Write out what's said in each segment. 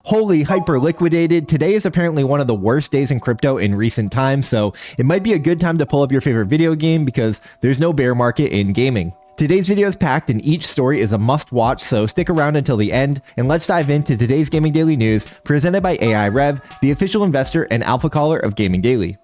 Holy hyper liquidated. Today is apparently one of the worst days in crypto in recent times, so it might be a good time to pull up your favorite video game because there's no bear market in gaming. Today's video is packed and each story is a must watch, so stick around until the end and let's dive into today's Gaming Daily News presented by AiRev, the official investor and alpha caller of Gaming Daily.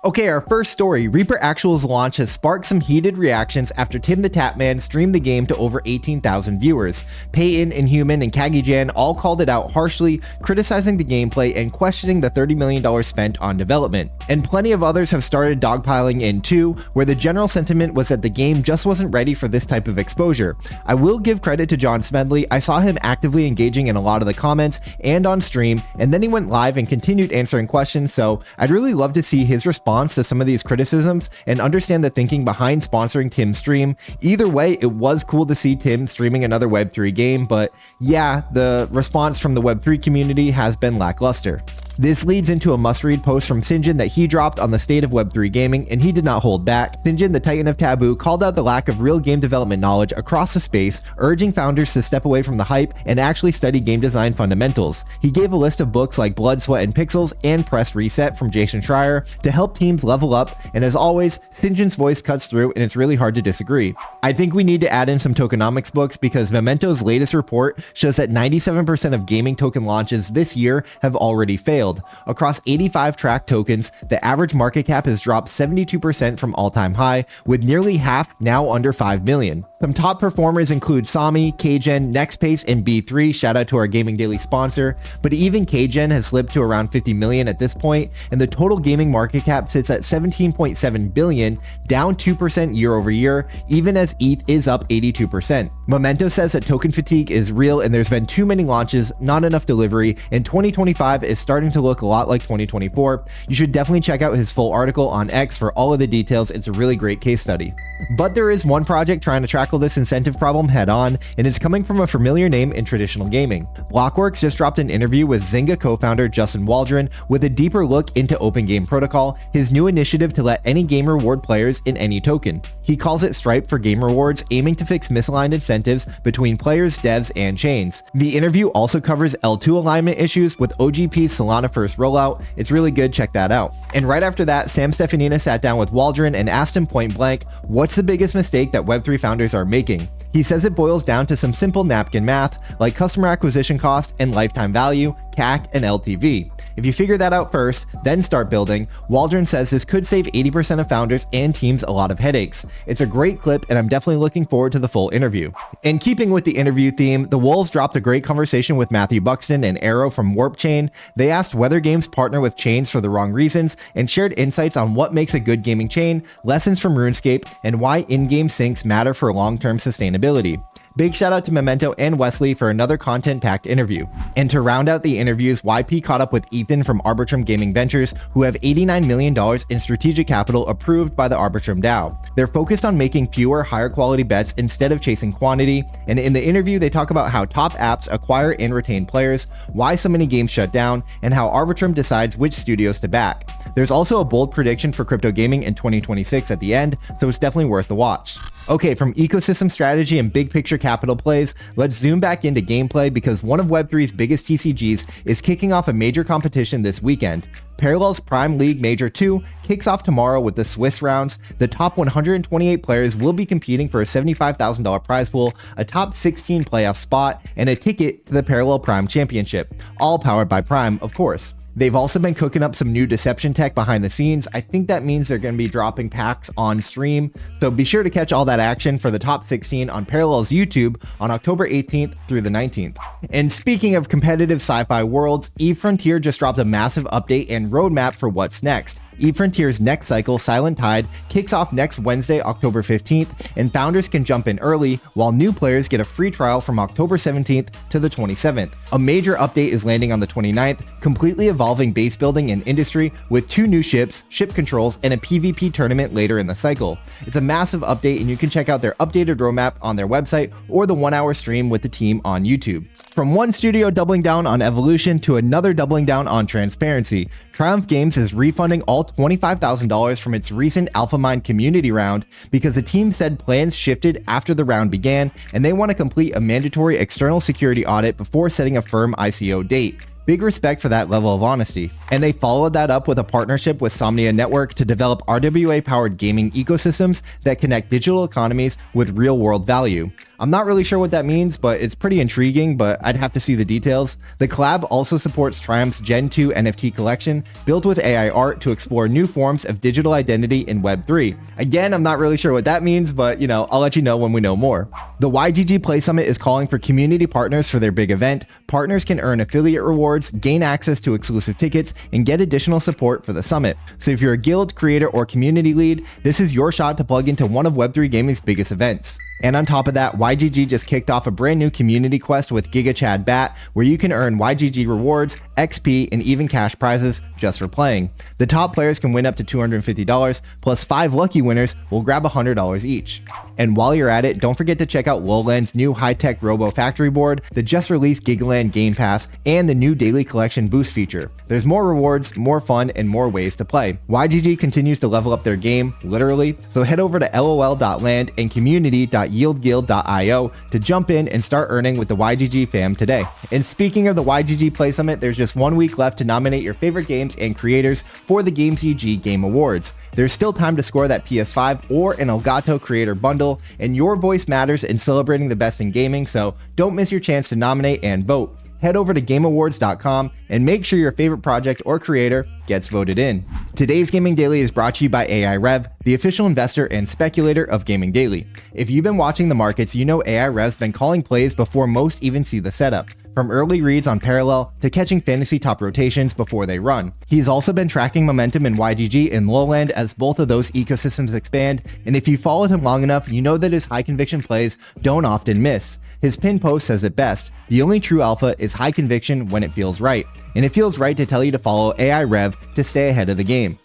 Okay, our first story, Reaper Actual's launch has sparked some heated reactions after Tim the Tatman streamed the game to over 18,000 viewers. Peyton, Inhuman, and Kagijan all called it out harshly, criticizing the gameplay and questioning the $30 million spent on development. And plenty of others have started dogpiling in too, where the general sentiment was that the game just wasn't ready for this type of exposure. I will give credit to John Smedley. I saw him actively engaging in a lot of the comments and on stream, and then he went live and continued answering questions, so I'd really love to see his response to some of these criticisms and understand the thinking behind sponsoring Tim's stream. Either way, it was cool to see Tim streaming another Web3 game, but yeah, the response from the Web3 community has been lackluster. This leads into a must-read post from Sinjin that he dropped on the state of Web3 gaming, and he did not hold back. Sinjin, the Titan of Taboo, called out the lack of real game development knowledge across the space, urging founders to step away from the hype and actually study game design fundamentals. He gave a list of books like Blood, Sweat, and Pixels and Press Reset from Jason Schreier to help teams level up, and as always, Sinjin's voice cuts through and it's really hard to disagree. I think we need to add in some tokenomics books because Memento's latest report shows that 97% of gaming token launches this year have already failed. Across 85 tracked tokens, the average market cap has dropped 72% from all-time high, with nearly half now under 5 million. Some top performers include Sami, Kgen, Nextpace, and B3, shout out to our Gaming Daily sponsor, but even Kgen has slipped to around 50 million at this point, and the total gaming market cap sits at 17.7 billion, down 2% year over year, even as ETH is up 82%. Memento says that token fatigue is real and there's been too many launches, not enough delivery, and 2025 is starting to look a lot like 2024. You should definitely check out his full article on X for all of the details. It's a really great case study. But there is one project trying to tackle this incentive problem head on, and it's coming from a familiar name in traditional gaming. Blockworks just dropped an interview with Zynga co-founder Justin Waldron with a deeper look into Open Game Protocol, his new initiative to let any game reward players in any token. He calls it Stripe for Game Rewards, aiming to fix misaligned incentives between players, devs, and chains. The interview also covers L2 alignment issues with OGP's Solana first rollout. It's really good, check that out. And right after that, Sam Stefanina sat down with Waldron and asked him point blank, what's the biggest mistake that Web3 founders are making? He says it boils down to some simple napkin math, like customer acquisition cost and lifetime value, CAC, and LTV. If you figure that out first, then start building, Waldron says this could save 80% of founders and teams a lot of headaches. It's a great clip, and I'm definitely looking forward to the full interview. And keeping with the interview theme, the Wolves dropped a great conversation with Matthew Buxton and Arrow from Warp Chain. They asked whether games partner with chains for the wrong reasons and shared insights on what makes a good gaming chain, lessons from RuneScape, and why in-game syncs matter for long-term sustainability. Big shout out to Memento and Wesley for another content-packed interview. And to round out the interviews, YP caught up with Ethan from Arbitrum Gaming Ventures, who have $89 million in strategic capital approved by the Arbitrum DAO. They're focused on making fewer, higher quality bets instead of chasing quantity, and in the interview they talk about how top apps acquire and retain players, why so many games shut down, and how Arbitrum decides which studios to back. There's also a bold prediction for crypto gaming in 2026 at the end, so it's definitely worth the watch. Okay, from ecosystem strategy and big picture capital plays, let's zoom back into gameplay because one of Web3's biggest TCGs is kicking off a major competition this weekend. Parallel's Prime League Major 2 kicks off tomorrow with the Swiss rounds. The top 128 players will be competing for a $75,000 prize pool, a top 16 playoff spot, and a ticket to the Parallel Prime Championship, all powered by Prime, of course. They've also been cooking up some new deception tech behind the scenes. I think that means they're going to be dropping packs on stream, so be sure to catch all that action for the top 16 on Parallel's YouTube on October 18th through the 19th. And speaking of competitive sci-fi worlds, Eve Frontier just dropped a massive update and roadmap for what's next. eFrontier's next cycle, Silent Tide, kicks off next Wednesday, October 15th, and founders can jump in early, while new players get a free trial from October 17th to the 27th. A major update is landing on the 29th, completely evolving base building and industry with 2 new ships, ship controls, and a PvP tournament later in the cycle. It's a massive update, and you can check out their updated roadmap on their website or the 1-hour stream with the team on YouTube. From one studio doubling down on evolution to another doubling down on transparency, Triumph Games is refunding all $25,000 from its recent AlphaMind community round because the team said plans shifted after the round began and they want to complete a mandatory external security audit before setting a firm ICO date. Big respect for that level of honesty. And they followed that up with a partnership with Somnia Network to develop RWA-powered gaming ecosystems that connect digital economies with real-world value. I'm not really sure what that means, but it's pretty intriguing, but I'd have to see the details. The collab also supports Triumph's Gen 2 NFT collection, built with AI art to explore new forms of digital identity in Web3. Again, I'm not really sure what that means, but I'll let you know when we know more. The YGG Play Summit is calling for community partners for their big event. Partners can earn affiliate rewards, gain access to exclusive tickets, and get additional support for the summit. So if you're a guild, creator, or community lead, this is your shot to plug into one of Web3 Gaming's biggest events. And on top of that, YGG just kicked off a brand new community quest with GigaChad Bat, where you can earn YGG rewards, XP, and even cash prizes just for playing. The top players can win up to $250, plus 5 lucky winners will grab $100 each. And while you're at it, don't forget to check out Lowland's new high-tech Robo Factory board, the just released Gigaland Game Pass, and the new Daily Collection Boost feature. There's more rewards, more fun, and more ways to play. YGG continues to level up their game, literally, so head over to lol.land and community.yieldguild.io to jump in and start earning with the YGG fam today. And speaking of the YGG Play Summit, there's just 1 week left to nominate your favorite games and creators for the GamesUG Game Awards. There's still time to score that PS5 or an Elgato Creator Bundle, and your voice matters in celebrating the best in gaming, so don't miss your chance to nominate and vote. Head over to GameAwards.com and make sure your favorite project or creator gets voted in. Today's Gaming Daily is brought to you by AiRev, the official investor and speculator of Gaming Daily. If you've been watching the markets, you know AiRev's been calling plays before most even see the setup, from early reads on Parallel to catching fantasy top rotations before they run. He's also been tracking momentum in YGG and Lowland as both of those ecosystems expand, and if you followed him long enough, you know that his high conviction plays don't often miss. His pinned post says it best: the only true alpha is high conviction when it feels right. And it feels right to tell you to follow AiRev to stay ahead of the game.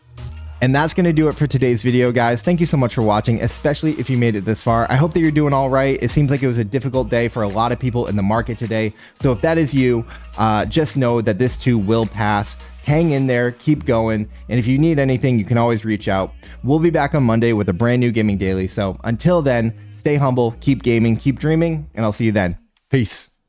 And that's going to do it for today's video, guys. Thank you so much for watching, especially if you made it this far. I hope that you're doing all right. It seems like it was a difficult day for a lot of people in the market today. So if that is you, just know that this too will pass. Hang in there, keep going. And if you need anything, you can always reach out. We'll be back on Monday with a brand new Gaming Daily. So until then, stay humble, keep gaming, keep dreaming, and I'll see you then. Peace.